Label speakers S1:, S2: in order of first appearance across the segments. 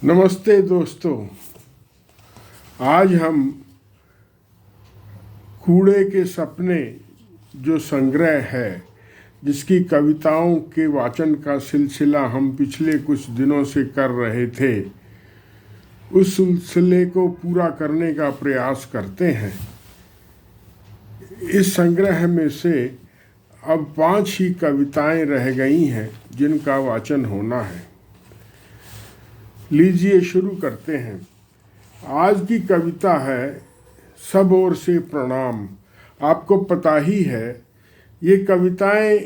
S1: नमस्ते दोस्तों। आज हम कूड़े के सपने जो संग्रह है, जिसकी कविताओं के वाचन का सिलसिला हम पिछले कुछ दिनों से कर रहे थे, उस सिलसिले को पूरा करने का प्रयास करते हैं। इस संग्रह में से अब 5 ही कविताएं रह गई हैं जिनका वाचन होना है। लीजिए शुरू करते हैं। आज की कविता है सब ओर से प्रणाम। आपको पता ही है, ये कविताएं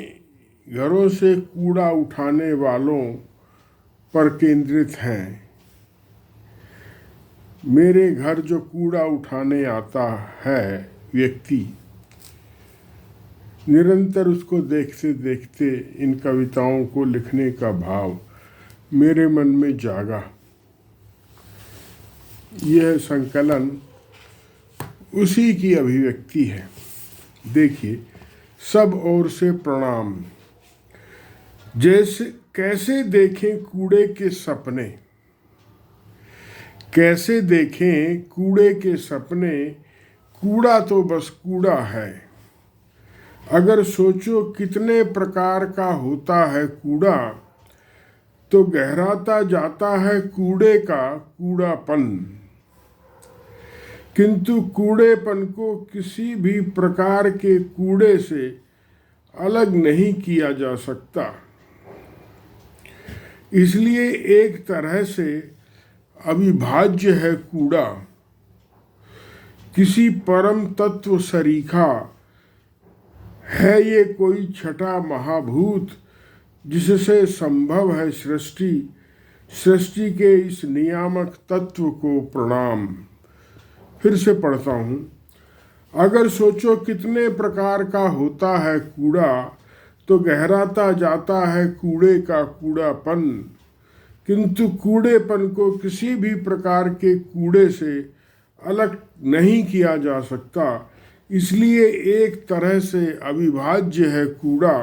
S1: घरों से कूड़ा उठाने वालों पर केंद्रित हैं। मेरे घर जो कूड़ा उठाने आता है व्यक्ति, निरंतर उसको देखते देखते इन कविताओं को लिखने का भाव मेरे मन में जागा। यह संकलन उसी की अभिव्यक्ति है। देखिए, सब ओर से प्रणाम। जैसे कैसे देखें कूड़े के सपने, कैसे देखें कूड़े के सपने, कूड़ा तो बस कूड़ा है। अगर सोचो कितने प्रकार का होता है कूड़ा, तो गहराता जाता है कूड़े का कूड़ापन। किंतु कूड़ेपन को किसी भी प्रकार के कूड़े से अलग नहीं किया जा सकता। इसलिए एक तरह से अविभाज्य है कूड़ा। किसी परम तत्व सरीखा है ये कोई छठा महाभूत, जिससे संभव है सृष्टि। सृष्टि के इस नियामक तत्व को प्रणाम। फिर से पढ़ता हूँ। अगर सोचो कितने प्रकार का होता है कूड़ा, तो गहराता जाता है कूड़े का कूड़ापन। किंतु कूड़ेपन को किसी भी प्रकार के कूड़े से अलग नहीं किया जा सकता। इसलिए एक तरह से अविभाज्य है कूड़ा।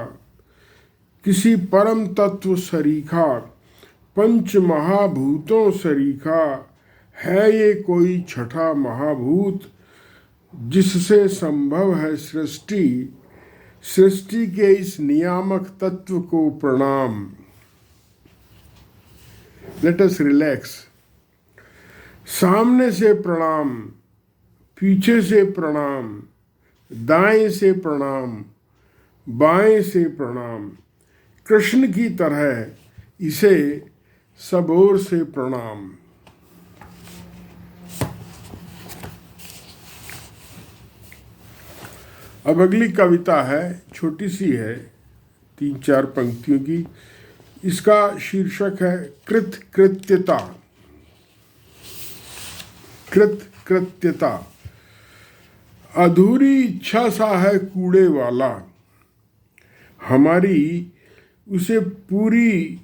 S1: किसी परम तत्व सरीखा, पंच महाभूतों सरीखा है ये कोई छठा महाभूत, जिससे संभव है सृष्टि। सृष्टि के इस नियामक तत्व को प्रणाम। Let us relax. सामने से प्रणाम, पीछे से प्रणाम, दाएं से प्रणाम, बाएं से प्रणाम। कृष्ण की तरह इसे सब ओर से प्रणाम। अब अगली कविता है, छोटी सी है, 3-4 पंक्तियों की। इसका शीर्षक है कृतकृत्यता। कृतकृत्यता। अधूरी इच्छा सा है कूड़े वाला, हमारी उसे पूरी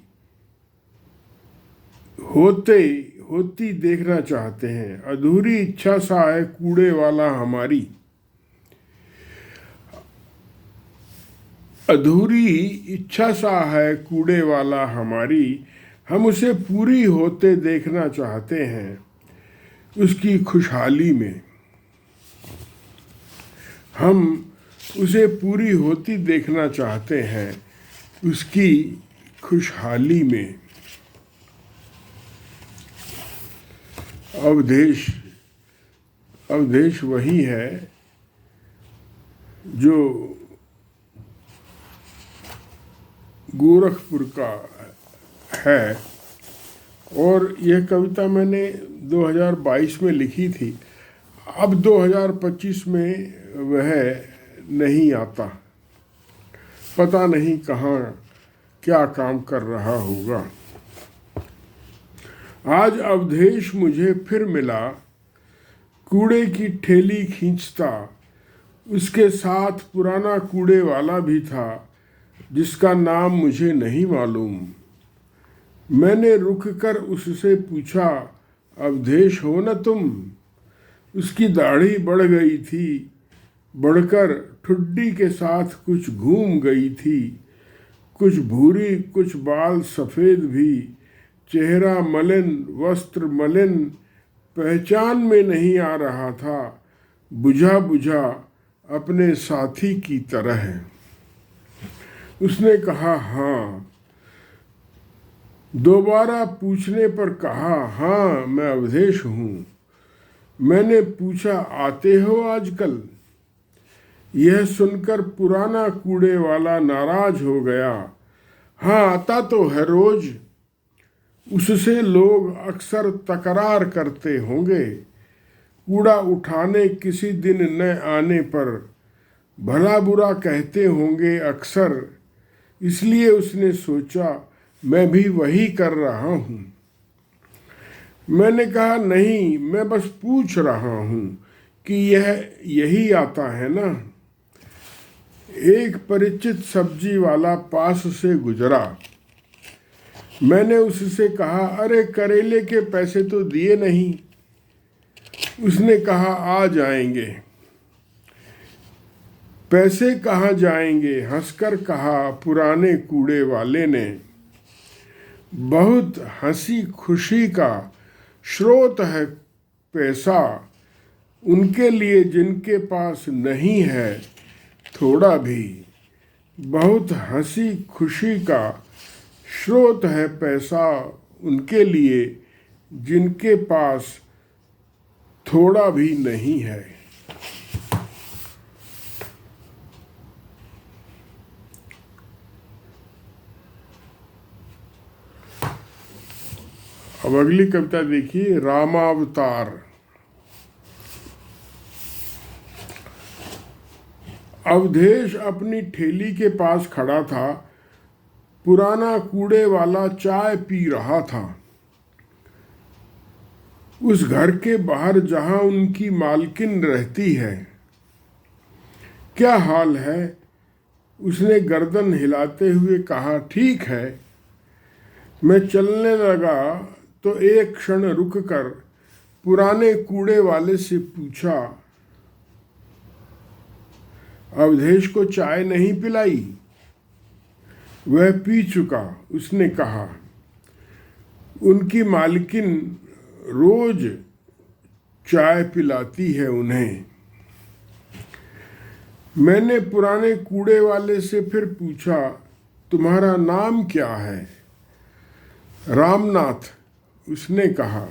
S1: होती देखना चाहते हैं। अधूरी इच्छा सा है कूड़े वाला हमारी, अधूरी इच्छा सा है कूड़े वाला हमारी। हम उसे पूरी होते देखना चाहते हैं उसकी खुशहाली में। हम उसे पूरी होती देखना चाहते हैं उसकी खुशहाली में। अवधेश वही है जो गोरखपुर का है, और यह कविता मैंने 2022 में लिखी थी। अब 2025 में वह नहीं आता। पता नहीं कहाँ क्या काम कर रहा होगा। आज अवधेश मुझे फिर मिला, कूड़े की ठेली खींचता। उसके साथ पुराना कूड़े वाला भी था, जिसका नाम मुझे नहीं मालूम। मैंने रुककर उससे पूछा, अवधेश हो न तुम? उसकी दाढ़ी बढ़ गई थी, बढ़कर ठुड्डी के साथ कुछ घूम गई थी। कुछ भूरी, कुछ बाल सफ़ेद भी, चेहरा मलिन, वस्त्र मलिन, पहचान में नहीं आ रहा था, बुझा बुझा अपने साथी की तरह है। उसने कहा हाँ। दोबारा पूछने पर कहा हाँ मैं अवधेश हूँ। मैंने पूछा आते हो आजकल? यह सुनकर पुराना कूड़े वाला नाराज हो गया। हाँ आता तो है रोज, उससे लोग अक्सर तकरार करते होंगे। कूड़ा उठाने किसी दिन न आने पर भला बुरा कहते होंगे अक्सर, इसलिए उसने सोचा मैं भी वही कर रहा हूँ। मैंने कहा नहीं, मैं बस पूछ रहा हूँ कि यही आता है ना। एक परिचित सब्जी वाला पास से गुजरा। मैंने उससे कहा अरे करेले के पैसे तो दिए नहीं। उसने कहा आ जाएंगे। पैसे कहाँ जाएंगे, हंसकर कहा पुराने कूड़े वाले ने। बहुत हंसी खुशी का स्रोत है पैसा उनके लिए जिनके पास नहीं है थोड़ा भी। बहुत हंसी खुशी का स्रोत है पैसा उनके लिए जिनके पास थोड़ा भी नहीं है। अब अगली कविता देखिए, रामावतार। अवधेश अपनी ठेली के पास खड़ा था। पुराना कूड़े वाला चाय पी रहा था। उस घर के बाहर जहां उनकी मालकिन रहती है। क्या हाल है? उसने गर्दन हिलाते हुए कहा ठीक है। मैं चलने लगा तो एक क्षण रुककर पुराने कूड़े वाले से पूछा अवधेश को चाय नहीं पिलाई? वह पी चुका, उसने कहा। उनकी मालकिन रोज चाय पिलाती है उन्हें। मैंने पुराने कूड़े वाले से फिर पूछा तुम्हारा नाम क्या है? रामनाथ, उसने कहा।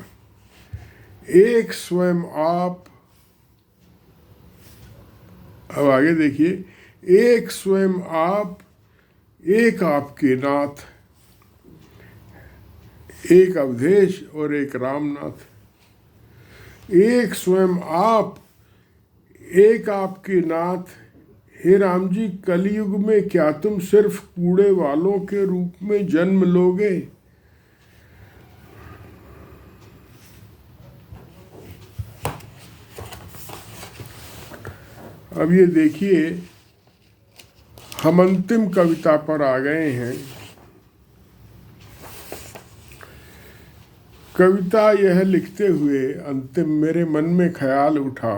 S1: एक स्वयं आप, अब आगे देखिए, एक स्वयं आप, एक आपके नाथ, एक अवधेश और एक रामनाथ। एक स्वयं आप, एक आपके नाथ। हे राम जी, कलयुग में क्या तुम सिर्फ कूड़े वालों के रूप में जन्म लोगे? अब ये देखिए, हम अंतिम कविता पर आ गए हैं। कविता यह लिखते हुए अंतिम मेरे मन में ख्याल उठा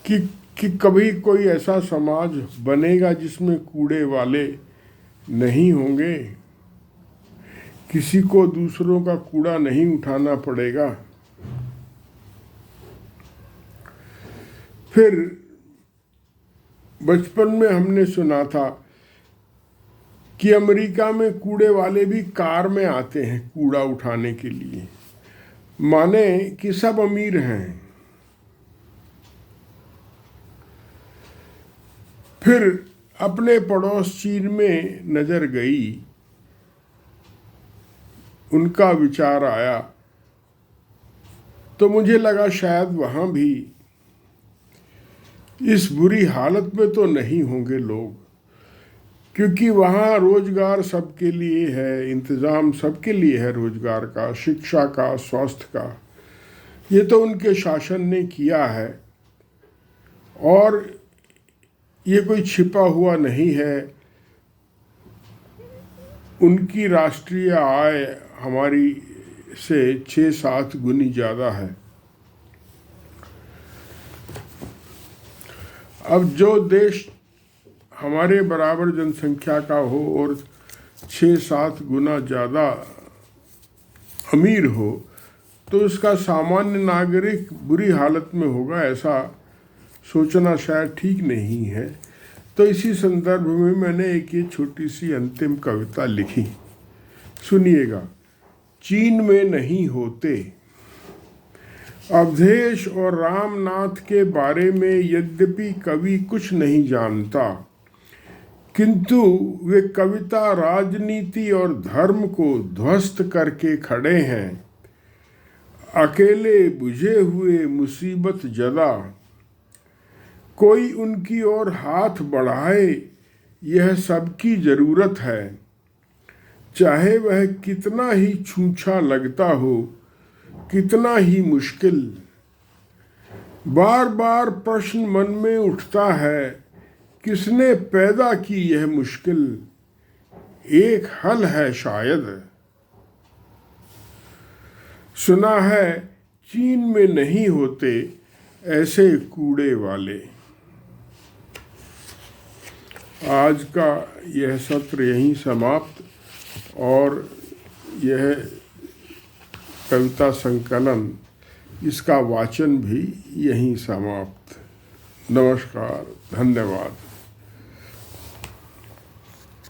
S1: कि कभी कोई ऐसा समाज बनेगा जिसमें कूड़े वाले नहीं होंगे, किसी को दूसरों का कूड़ा नहीं उठाना पड़ेगा। फिर बचपन में हमने सुना था कि अमेरिका में कूड़े वाले भी कार में आते हैं कूड़ा उठाने के लिए, माने कि सब अमीर हैं। फिर अपने पड़ोस चीन में नजर गई, उनका विचार आया तो मुझे लगा शायद वहां भी इस बुरी हालत में तो नहीं होंगे लोग, क्योंकि वहाँ रोजगार सबके लिए है, इंतज़ाम सबके लिए है रोजगार का, शिक्षा का, स्वास्थ्य का। ये तो उनके शासन ने किया है और ये कोई छिपा हुआ नहीं है। उनकी राष्ट्रीय आय हमारी से 6-7 गुनी ज़्यादा है। अब जो देश हमारे बराबर जनसंख्या का हो और 6-7 गुना ज़्यादा अमीर हो तो उसका सामान्य नागरिक बुरी हालत में होगा, ऐसा सोचना शायद ठीक नहीं है। तो इसी संदर्भ में मैंने एक ये छोटी सी अंतिम कविता लिखी, सुनिएगा। चीन में नहीं होते। अवधेश और रामनाथ के बारे में यद्यपि कवि कुछ नहीं जानता, किंतु वे कविता राजनीति और धर्म को ध्वस्त करके खड़े हैं। अकेले बुझे हुए मुसीबत जदा, कोई उनकी ओर हाथ बढ़ाए, यह सबकी जरूरत है। चाहे वह कितना ही छूछा लगता हो, कितना ही मुश्किल। बार बार प्रश्न मन में उठता है, किसने पैदा की यह मुश्किल? एक हल है शायद। सुना है चीन में नहीं होते ऐसे कूड़े वाले। आज का यह सत्र यहीं समाप्त, और यह कविता संकलन, इसका वाचन भी यहीं समाप्त। नमस्कार, धन्यवाद।